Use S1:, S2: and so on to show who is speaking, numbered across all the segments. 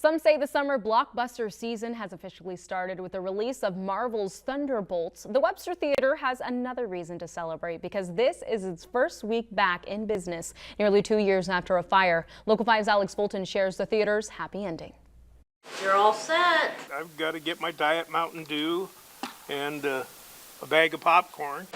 S1: Some say the summer blockbuster season has officially started with the release of Marvel's Thunderbolts. The Webster Theater has another reason to celebrate because this is its first week back in business, nearly 2 years after a fire. Local 5's Alex Fulton shares the theater's happy ending.
S2: You're all set.
S3: I've got to get my Diet Mountain Dew and a bag of popcorn.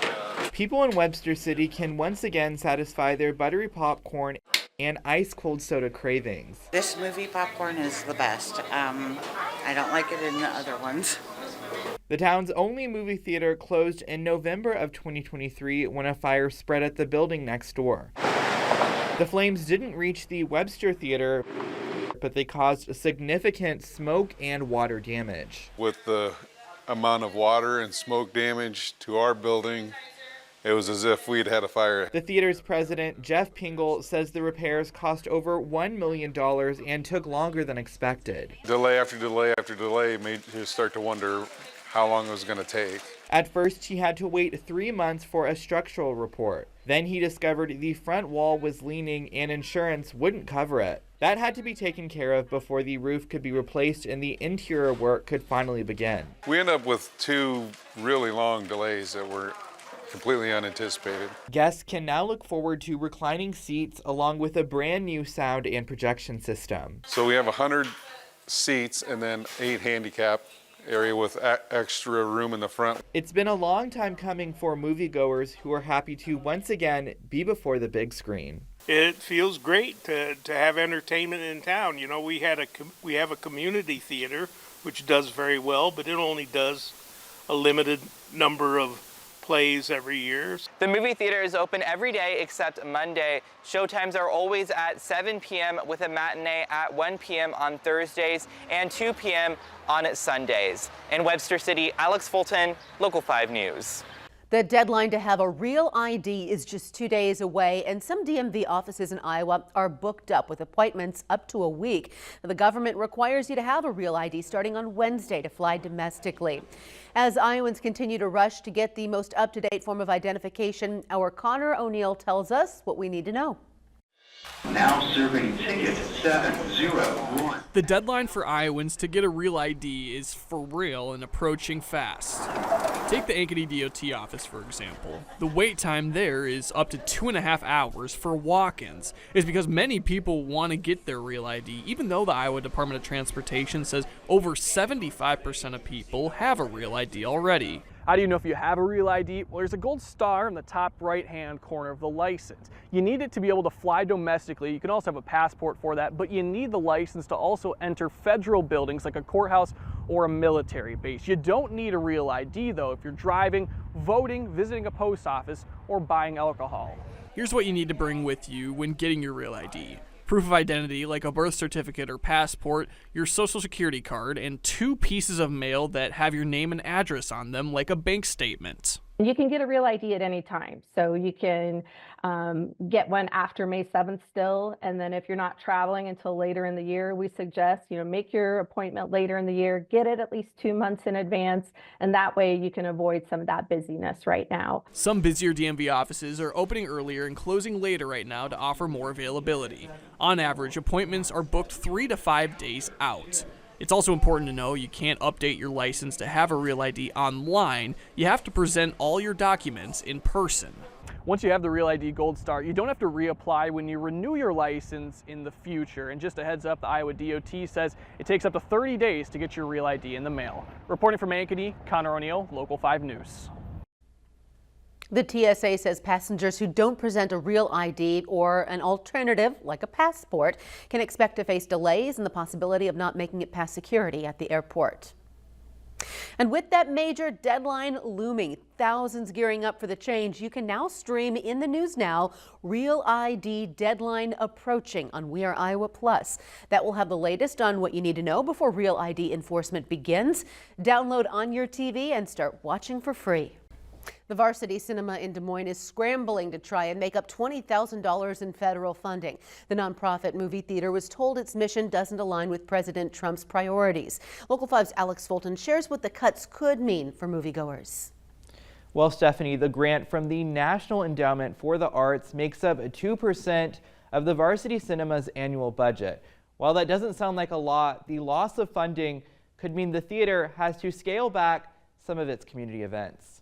S4: People in Webster City can once again satisfy their buttery popcorn and ice-cold soda cravings.
S5: This movie popcorn is the best. I don't like it in the other ones.
S4: The town's only movie theater closed in November of 2023 when a fire spread at the building next door. The flames didn't reach the Webster Theater, but they caused significant smoke and water damage.
S6: With the amount of water and smoke damage to our building, it was as if we'd had a fire.
S4: The theater's president, Jeff Pingle, says the repairs cost over $1 million and took longer than expected.
S6: Delay after delay after delay made you start to wonder how long it was going to take.
S4: At first, he had to wait 3 months for a structural report. Then he discovered the front wall was leaning and insurance wouldn't cover it. That had to be taken care of before the roof could be replaced and the interior work could finally begin.
S6: We ended up with 2 really long delays that were completely unanticipated.
S4: Guests can now look forward to reclining seats along with a brand new sound and projection system.
S6: So we have 100 seats and then 8 handicap area with extra room in the front.
S4: It's been a long time coming for moviegoers who are happy to once again be before the big screen.
S3: It feels great to have entertainment in town. You know, we have a community theater, which does very well, but it only does a limited number of plays every year.
S7: The movie theater is open every day except Monday. Showtimes are always at 7 p.m. with a matinee at 1 p.m. on Thursdays and 2 p.m. on Sundays. In Webster City, Alex Fulton, Local 5 News.
S8: The deadline to have a real ID is just 2 days away, and some DMV offices in Iowa are booked up with appointments up to a week. The government requires you to have a real ID starting on Wednesday to fly domestically. As Iowans continue to rush to get the most up-to-date form of identification, our Connor O'Neill tells us what we need to know.
S9: Now serving ticket 701.
S10: The deadline for Iowans to get a real ID is for real and approaching fast. Take the Ankeny DOT office, for example. The wait time there is up to 2.5 hours for walk-ins. It's because many people want to get their real ID, even though the Iowa Department of Transportation says over 75% of people have a real ID already.
S11: How do you know if you have a real ID? Well, there's a gold star in the top right-hand corner of the license. You need it to be able to fly domestically. You can also have a passport for that, but you need the license to also enter federal buildings like a courthouse or a military base. You don't need a real ID, though, if you're driving, voting, visiting a post office, or buying alcohol.
S10: Here's what you need to bring with you when getting your real ID. Proof of identity like a birth certificate or passport, your social security card, and 2 pieces of mail that have your name and address on them like a bank statement.
S12: You can get a real ID at any time. So you can get one after May 7th still. And then if you're not traveling until later in the year, we suggest, make your appointment later in the year, get it at least 2 months in advance. And that way you can avoid some of that busyness right now.
S10: Some busier DMV offices are opening earlier and closing later right now to offer more availability. On average, appointments are booked 3 to 5 days out. It's also important to know you can't update your license to have a real ID online. You have to present all your documents in person.
S11: Once you have the Real ID Gold Star, you don't have to reapply when you renew your license in the future. And just a heads up, the Iowa DOT says it takes up to 30 days to get your Real ID in the mail. Reporting from Ankeny, Connor O'Neill, Local 5 News.
S8: The TSA says passengers who don't present a real ID or an alternative like a passport can expect to face delays and the possibility of not making it past security at the airport. And with that major deadline looming, thousands gearing up for the change, you can now stream in the news now Real ID Deadline Approaching on We Are Iowa Plus. That will have the latest on what you need to know before Real ID enforcement begins. Download on your TV and start watching for free. The Varsity Cinema in Des Moines is scrambling to try and make up $20,000 in federal funding. The nonprofit movie theater was told its mission doesn't align with President Trump's priorities. Local 5's Alex Fulton shares what the cuts could mean for moviegoers.
S4: Well, Stephanie, the grant from the National Endowment for the Arts makes up 2% of the Varsity Cinema's annual budget. While that doesn't sound like a lot, the loss of funding could mean the theater has to scale back some of its community events.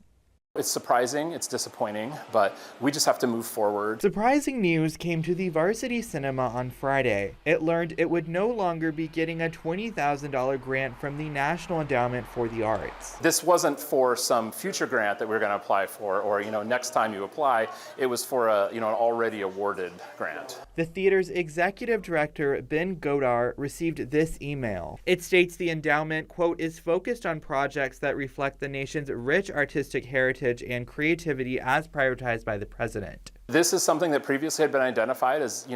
S13: It's surprising, it's disappointing, but we just have to move forward.
S4: Surprising news came to the Varsity Cinema on Friday. It learned it would no longer be getting a $20,000 grant from the National Endowment for the Arts.
S13: This wasn't for some future grant that we're going to apply for, or next time you apply. It was for an already awarded grant.
S4: The theater's executive director, Ben Godar, received this email. It states the endowment, quote, is focused on projects that reflect the nation's rich artistic heritage and creativity as prioritized by the president.
S13: This is something that previously had been identified as,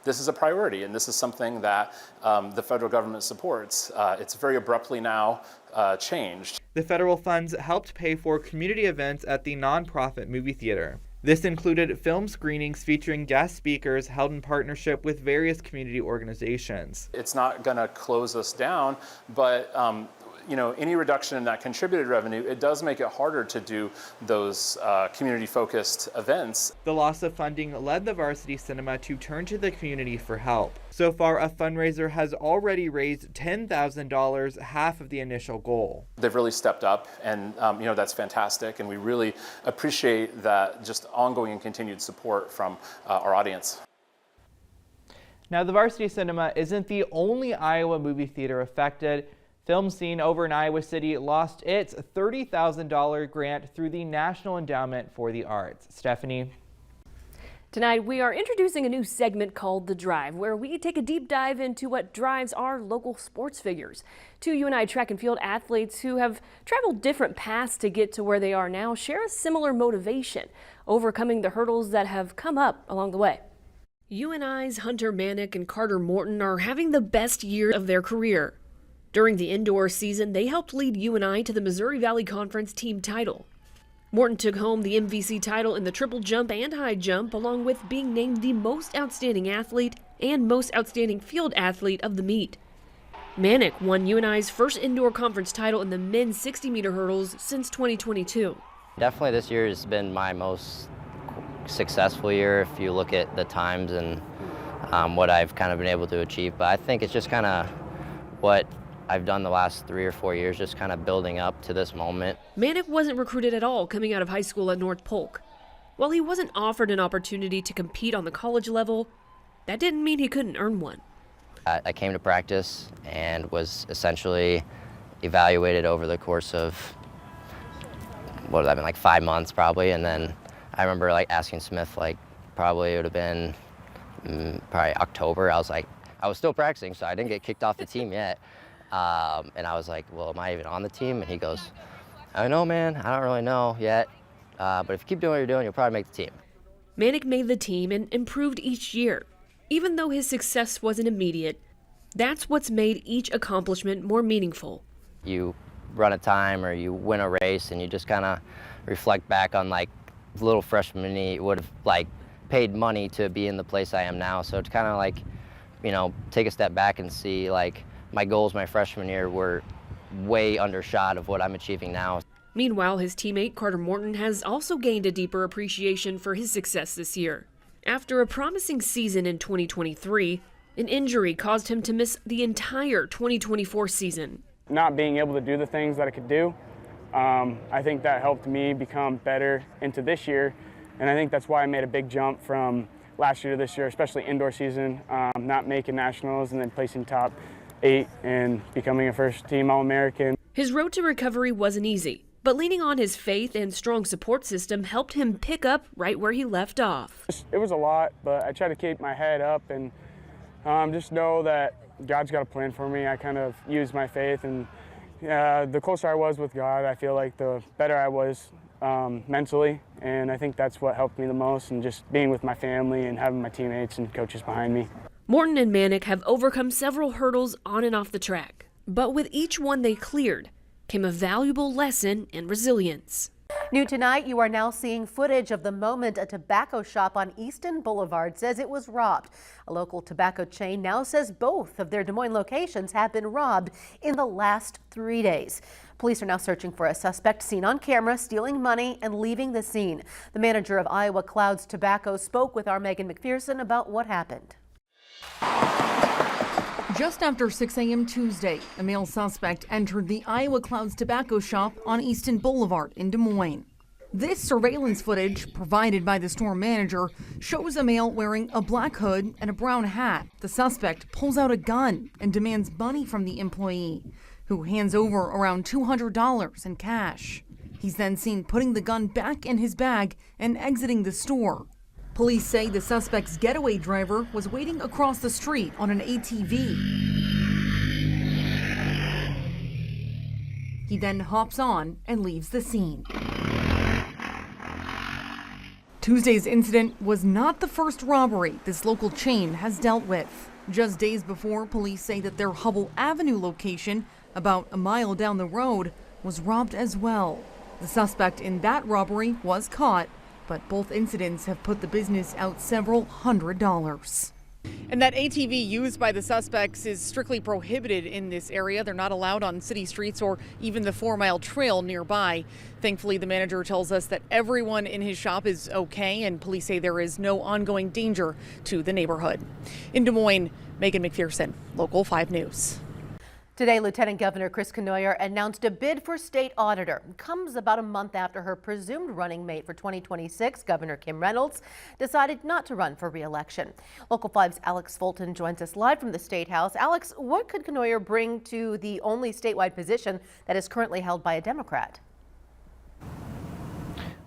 S13: this is a priority, and this is something that the federal government supports. It's very abruptly now changed.
S4: The federal funds helped pay for community events at the nonprofit movie theater. This included film screenings featuring guest speakers held in partnership with various community organizations.
S13: It's not going to close us down, but any reduction in that contributed revenue, it does make it harder to do those community-focused events.
S4: The loss of funding led the Varsity Cinema to turn to the community for help. So far, a fundraiser has already raised $10,000, half of the initial goal.
S13: They've really stepped up, and that's fantastic, and we really appreciate that just ongoing and continued support from our audience.
S4: Now, the Varsity Cinema isn't the only Iowa movie theater affected. Film Scene over in Iowa City lost its $30,000 grant through the National Endowment for the Arts. Stephanie?
S14: Tonight, we are introducing a new segment called The Drive, where we take a deep dive into what drives our local sports figures. Two UNI track and field athletes who have traveled different paths to get to where they are now share a similar motivation, overcoming the hurdles that have come up along the way. UNI's Hunter Manick and Carter Morton are having the best year of their career. During the indoor season, they helped lead UNI to the Missouri Valley Conference team title. Morton took home the MVC title in the triple jump and high jump, along with being named the most outstanding athlete and most outstanding field athlete of the meet. Manick won UNI's first indoor conference title in the men's 60-meter hurdles since 2022.
S15: Definitely this year has been my most successful year if you look at the times and what I've kind of been able to achieve. But I think it's just kind of what I've done the last 3 or 4 years, just kind of building up to this moment.
S14: Manick wasn't recruited at all coming out of high school at North Polk. While he wasn't offered an opportunity to compete on the college level, that didn't mean he couldn't earn one.
S15: I came to practice and was essentially evaluated over the course of, what would that been, like 5 months probably, and then I remember asking Smith, probably it would have been probably October. I was still practicing, so I didn't get kicked off the team yet. And I was like, well, am I even on the team? And he goes, I don't know, man. I don't really know yet. But if you keep doing what you're doing, you'll probably make the team.
S14: Manick made the team and improved each year. Even though his success wasn't immediate, that's what's made each accomplishment more meaningful.
S15: You run a time or you win a race and you just kind of reflect back on little freshman me would have paid money to be in the place I am now. So to kind of take a step back and see my goals my freshman year were way undershot of what I'm achieving now.
S14: Meanwhile, his teammate Carter Morton has also gained a deeper appreciation for his success this year. After a promising season in 2023, an injury caused him to miss the entire 2024 season.
S16: Not being able to do the things that I could do, I think that helped me become better into this year, and I think that's why I made a big jump from last year to this year, especially indoor season, not making nationals and then placing top 8 and becoming a first-team All-American.
S14: His road to recovery wasn't easy, but leaning on his faith and strong support system helped him pick up right where he left off.
S16: It was a lot, but I try to keep my head up and just know that God's got a plan for me. I kind of use my faith, and the closer I was with God, I feel like the better I was mentally, and I think that's what helped me the most, and just being with my family and having my teammates and coaches behind me.
S14: Morton and Manick have overcome several hurdles on and off the track, but with each one they cleared came a valuable lesson in resilience.
S8: New tonight, you are now seeing footage of the moment a tobacco shop on Easton Boulevard says it was robbed. A local tobacco chain now says both of their Des Moines locations have been robbed in the last 3 days. Police are now searching for a suspect seen on camera stealing money and leaving the scene. The manager of Iowa Clouds Tobacco spoke with our Megan McPherson about what happened.
S17: Just after 6 a.m. Tuesday, a male suspect entered the Iowa Clouds Tobacco Shop on Easton Boulevard in Des Moines. This surveillance footage, provided by the store manager, shows a male wearing a black hood and a brown hat. The suspect pulls out a gun and demands money from the employee, who hands over around $200 in cash. He's then seen putting the gun back in his bag and exiting the store. Police say the suspect's getaway driver was waiting across the street on an ATV. He then hops on and leaves the scene. Tuesday's incident was not the first robbery this local chain has dealt with. Just days before, police say that their Hubble Avenue location, about a mile down the road, was robbed as well. The suspect in that robbery was caught, but both incidents have put the business out several $100s. And that ATV used by the suspects is strictly prohibited in this area. They're not allowed on city streets or even the 4-mile trail nearby. Thankfully, the manager tells us that everyone in his shop is okay, and police say there is no ongoing danger to the neighborhood. In Des Moines, Megan McPherson, Local 5 News.
S8: Today, Lieutenant Governor Chris Cournoyer announced a bid for state auditor. It comes about a month after her presumed running mate for 2026, Governor Kim Reynolds, decided not to run for re-election. Local 5's Alex Fulton joins us live from the State House. Alex, what could Cournoyer bring to the only statewide position that is currently held by a Democrat?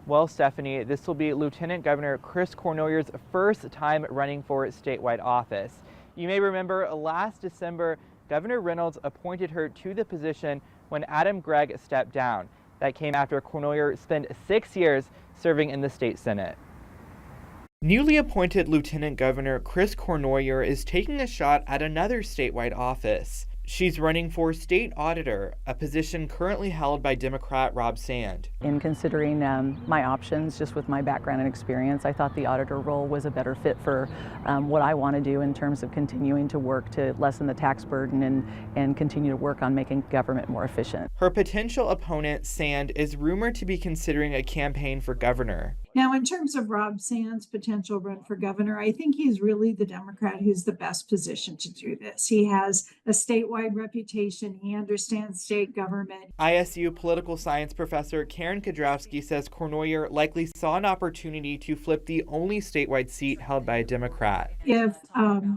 S4: Well, Stephanie, this will be Lieutenant Governor Chris Cournoyer's first time running for statewide office. You may remember last December, Governor Reynolds appointed her to the position when Adam Gregg stepped down. That came after Cournoyer spent 6 years serving in the state Senate. Newly appointed Lieutenant Governor Chris Cournoyer is taking a shot at another statewide office. She's running for state auditor, a position currently held by Democrat Rob Sand.
S18: In considering my options, just with my background and experience, I thought the auditor role was a better fit for what I want to do in terms of continuing to work to lessen the tax burden and continue to work on making government more efficient.
S4: Her potential opponent, Sand, is rumored to be considering a campaign for governor.
S19: Now, in terms of Rob Sand's potential run for governor, I think he's really the Democrat who's the best position to do this. He has a statewide reputation. He understands state government.
S4: ISU political science professor Karen Kudrowski says Cournoyer likely saw an opportunity to flip the only statewide seat held by a Democrat.
S19: If,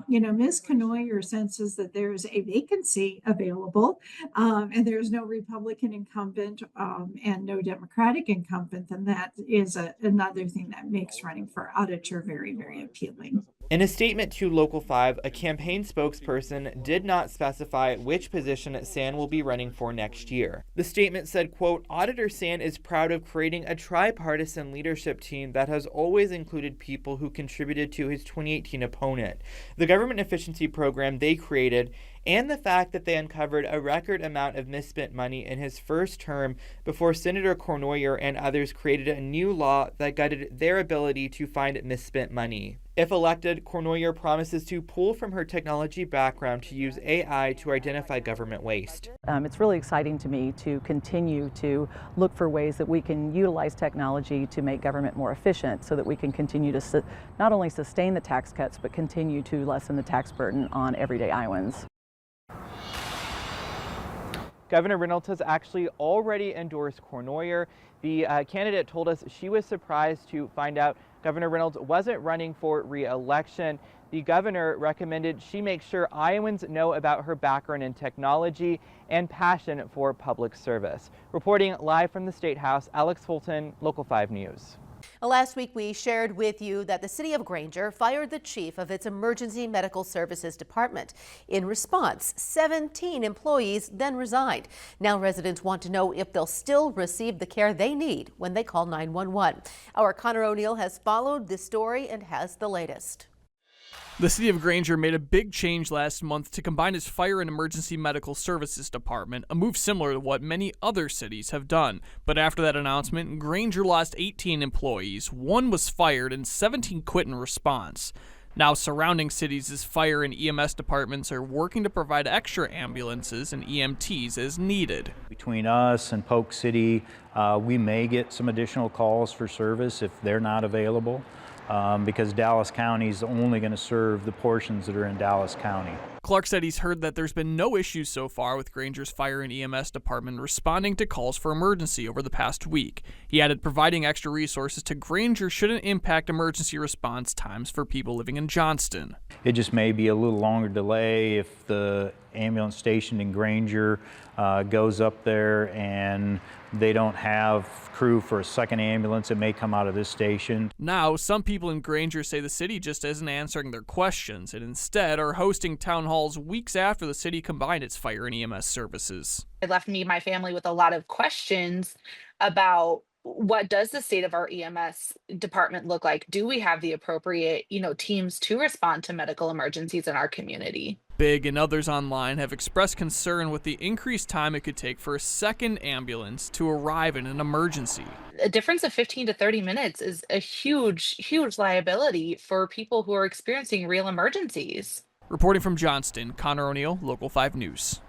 S19: Ms. Cournoyer senses that there's a vacancy available and there's no Republican incumbent and no Democratic incumbent, then that is another thing that makes running for auditor very, very appealing.
S4: In a statement to Local 5, a campaign spokesperson did not specify which position Sand will be running for next year. The statement said, quote, Auditor Sand is proud of creating a tripartisan leadership team that has always included people who contributed to his 2018 opponent, the government efficiency program they created, and the fact that they uncovered a record amount of misspent money in his first term before Senator Cournoyer and others created a new law that gutted their ability to find misspent money. If elected, Cournoyer promises to pull from her technology background to use AI to identify government waste.
S18: It's really exciting to me to continue to look for ways that we can utilize technology to make government more efficient so that we can continue to not only sustain the tax cuts, but continue to lessen the tax burden on everyday Iowans.
S4: Governor Reynolds has actually already endorsed Cournoyer. The candidate told us she was surprised to find out Governor Reynolds wasn't running for re-election. The governor recommended she make sure Iowans know about her background in technology and passion for public service. Reporting live from the State House, Alex Fulton, Local 5 News.
S8: Last week, we shared with you that the city of Granger fired the chief of its emergency medical services department. In response, 17 employees then resigned. Now residents want to know if they'll still receive the care they need when they call 911. Our Connor O'Neill has followed this story and has the latest.
S10: The city of Granger made a big change last month to combine its fire and emergency medical services department, a move similar to what many other cities have done. But after that announcement, Granger lost 18 employees, 1 was fired, and 17 quit in response. Now, surrounding cities' fire and EMS departments are working to provide extra ambulances and EMTs as needed.
S20: Between us and Polk City, we may get some additional calls for service if they're not available. because Dallas County is only going to serve the portions that are in Dallas County.
S10: Clark said he's heard that there's been no issues so far with Granger's fire and EMS department responding to calls for emergency over the past week. He added providing extra resources to Granger shouldn't impact emergency response times for people living in Johnston.
S20: It just may be a little longer delay if the ambulance station in Granger goes up there and they don't have crew for a second ambulance. It may come out of this station.
S10: Now, some people in Granger say the city just isn't answering their questions and instead are hosting town halls weeks after the city combined its fire and EMS services.
S21: It left me and my family with a lot of questions about what does the state of our EMS department look like? Do we have the appropriate, teams to respond to medical emergencies in our community?
S10: Big and others online have expressed concern with the increased time it could take for a second ambulance to arrive in an emergency.
S21: A difference of 15 to 30 minutes is a huge, huge liability for people who are experiencing real emergencies.
S10: Reporting from Johnston, Connor O'Neill, Local 5 News.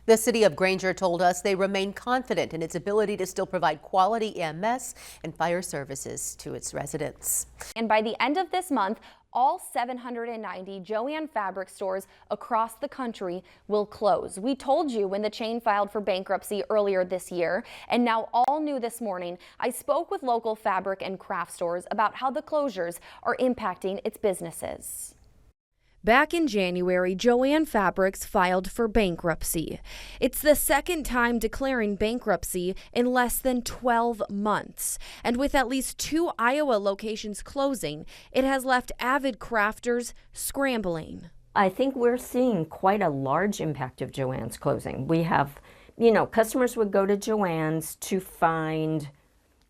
S8: The city of Granger told us they remain confident in its ability to still provide quality EMS and fire services to its residents.
S1: And by the end of this month, all 790 Jo-Ann Fabric stores across the country will close. We told you when the chain filed for bankruptcy earlier this year, and now all new this morning, I spoke with local fabric and craft stores about how the closures are impacting its businesses.
S22: Back in January, Jo-Ann Fabrics filed for bankruptcy. It's the second time declaring bankruptcy in less than 12 months. And with at least 2 Iowa locations closing, it has left avid crafters scrambling.
S2: I think we're seeing quite a large impact of Jo-Ann's closing. We have, customers would go to Jo-Ann's to find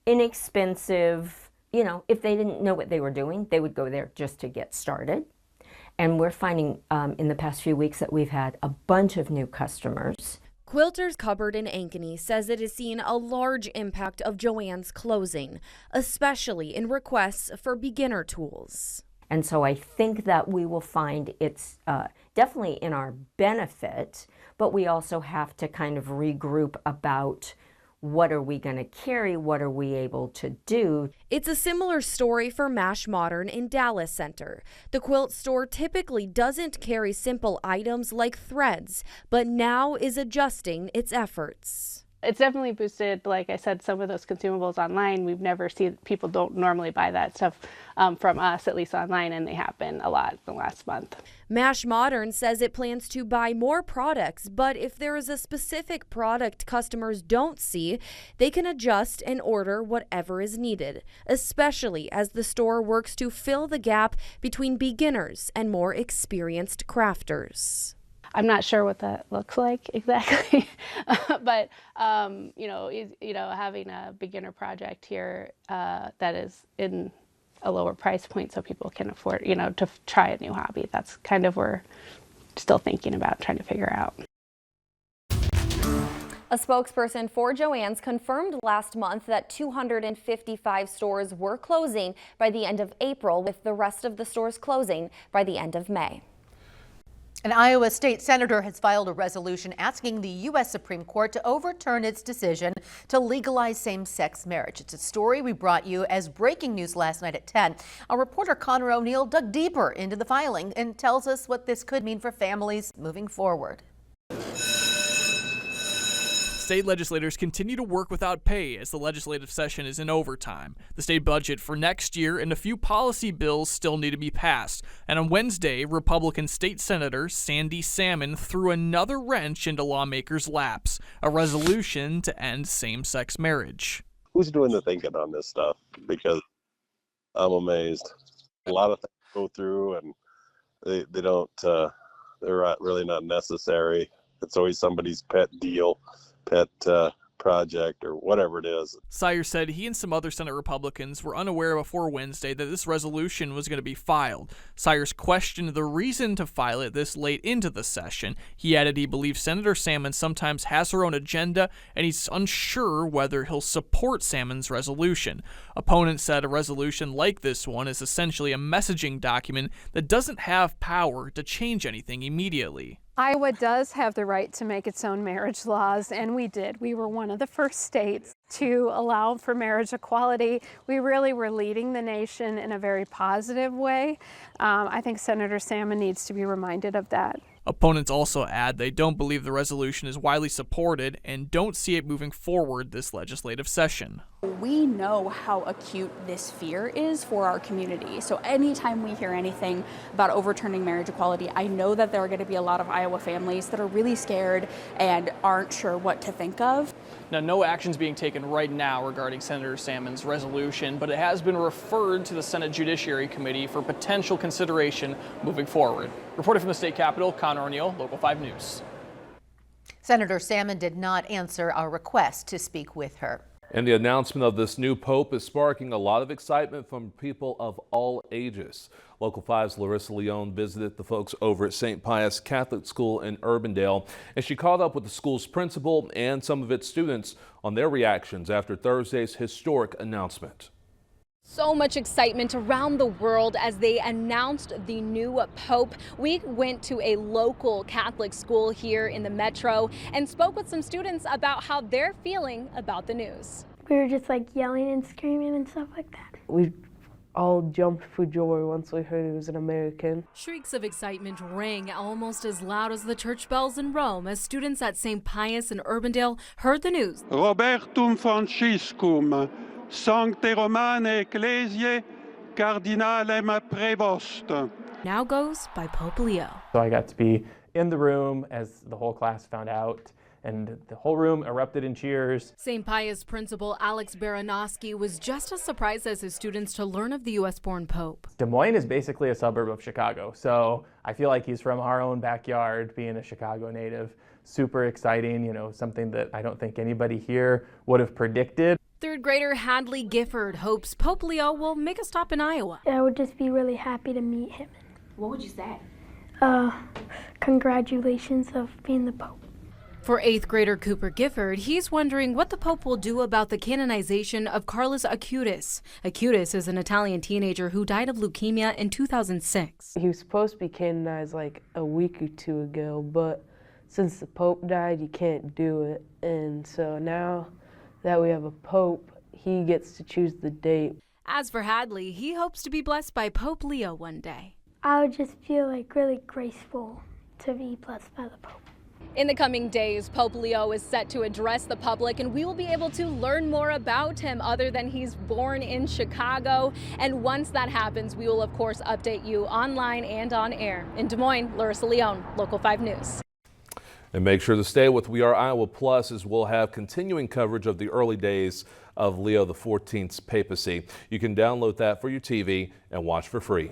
S2: inexpensive, if they didn't know what they were doing, they would go there just to get started. And we're finding in the past few weeks that we've had a bunch of new customers.
S22: Quilter's Cupboard in Ankeny says it has seen a large impact of Jo-Ann's closing, especially in requests for beginner tools.
S2: And so I think that we will find it's definitely in our benefit, but we also have to kind of regroup about what are we going to carry? What are we able to do?
S22: It's a similar story for Mash Modern in Dallas Center. The quilt store typically doesn't carry simple items like threads, but now is adjusting its efforts.
S12: It's definitely boosted, like I said, some of those consumables online. We've never seen, people don't normally buy that stuff from us, at least online, and they have been a lot in the last month.
S22: Mash Modern says it plans to buy more products, but if there is a specific product customers don't see, they can adjust and order whatever is needed, especially as the store works to fill the gap between beginners and more experienced crafters.
S12: I'm not sure what that looks like exactly, but having a beginner project here that is in a lower price point, so people can afford, to try a new hobby. That's kind of we're still thinking about, trying to figure out.
S1: A spokesperson for Jo-Ann's confirmed last month that 255 stores were closing by the end of April, with the rest of the stores closing by the end of May.
S8: An Iowa state senator has filed a resolution asking the U.S. Supreme Court to overturn its decision to legalize same-sex marriage. It's a story we brought you as breaking news last night at 10. Our reporter Connor O'Neill dug deeper into the filing and tells us what this could mean for families moving forward.
S10: State legislators continue to work without pay as the legislative session is in overtime. The state budget for next year and a few policy bills still need to be passed. And on Wednesday, Republican State Senator Sandy Salmon threw another wrench into lawmakers' laps, a resolution to end same-sex marriage.
S23: Who's doing the thinking on this stuff? Because I'm amazed. A lot of things go through and they don't, they're really not necessary. It's always somebody's pet deal. Pet project or whatever it is.
S10: Sires said he and some other Senate Republicans were unaware before Wednesday that this resolution was going to be filed. Sires questioned the reason to file it this late into the session. He added he believes Senator Salmon sometimes has her own agenda and he's unsure whether he'll support Salmon's resolution. Opponents said a resolution like this one is essentially a messaging document that doesn't have power to change anything immediately.
S3: Iowa does have the right to make its own marriage laws, and we did. We were one of the first states to allow for marriage equality. We really were leading the nation in a very positive way. I think Senator Salmon needs to be reminded of that.
S10: Opponents also add they don't believe the resolution is widely supported and don't see it moving forward this legislative session.
S5: We know how acute this fear is for our community. So anytime we hear anything about overturning marriage equality, I know that there are going to be a lot of Iowa families that are really scared and aren't sure what to think of.
S11: Now, no action's being taken right now regarding Senator Salmon's resolution, but it has been referred to the Senate Judiciary Committee for potential consideration moving forward. Reporting from the state capitol, Connor O'Neill, Local 5 News.
S8: Senator Salmon did not answer our request to speak with her.
S6: And the announcement of this new pope is sparking a lot of excitement from people of all ages. Local 5's Larissa Leone visited the folks over at St. Pius Catholic School in Urbandale, and she caught up with the school's principal and some of its students on their reactions after Thursday's historic announcement.
S1: So much excitement around the world as they announced the new pope. We went to a local Catholic school here in the metro and spoke with some students about how they're feeling about the news.
S24: We were just like yelling and screaming and stuff like that.
S25: We all jumped for joy once we heard he was an American.
S22: Shrieks of excitement rang almost as loud as the church bells in Rome as students at St. Pius in Urbandale heard the news.
S26: Robertum Franciscum, Sancte Romane Ecclesiae, Cardinalem Prevost.
S22: Now goes by Pope Leo.
S27: So I got to be in the room as the whole class found out, and the whole room erupted in cheers.
S22: St. Pius principal Alex Baranowski was just as surprised as his students to learn of the U.S.-born Pope.
S27: Des Moines is basically a suburb of Chicago, so I feel like he's from our own backyard, being a Chicago native. Super exciting, you know, something that I don't think anybody here would have predicted.
S22: Third grader Hadley Gifford hopes Pope Leo will make a stop in Iowa.
S24: I would just be really happy to meet him.
S22: What would you say?
S24: Congratulations of being the Pope.
S22: For 8th grader Cooper Gifford, he's wondering what the Pope will do about the canonization of Carlos Acutis. Acutis is an Italian teenager who died of leukemia in 2006.
S25: He was supposed to be canonized like a week or two ago, but since the Pope died, you can't do it. And so now that we have a Pope, he gets to choose the date.
S22: As for Hadley, he hopes to be blessed by Pope Leo one day.
S24: I would just feel like really graceful to be blessed by the Pope.
S1: In the coming days, Pope Leo is set to address the public, and we will be able to learn more about him other than he's born in Chicago. And once that happens, we will, of course, update you online and on air. In Des Moines, Larissa Leone, Local 5 News.
S6: And make sure to stay with We Are Iowa Plus, as we'll have continuing coverage of the early days of Leo XIV's papacy. You can download that for your TV and watch for free.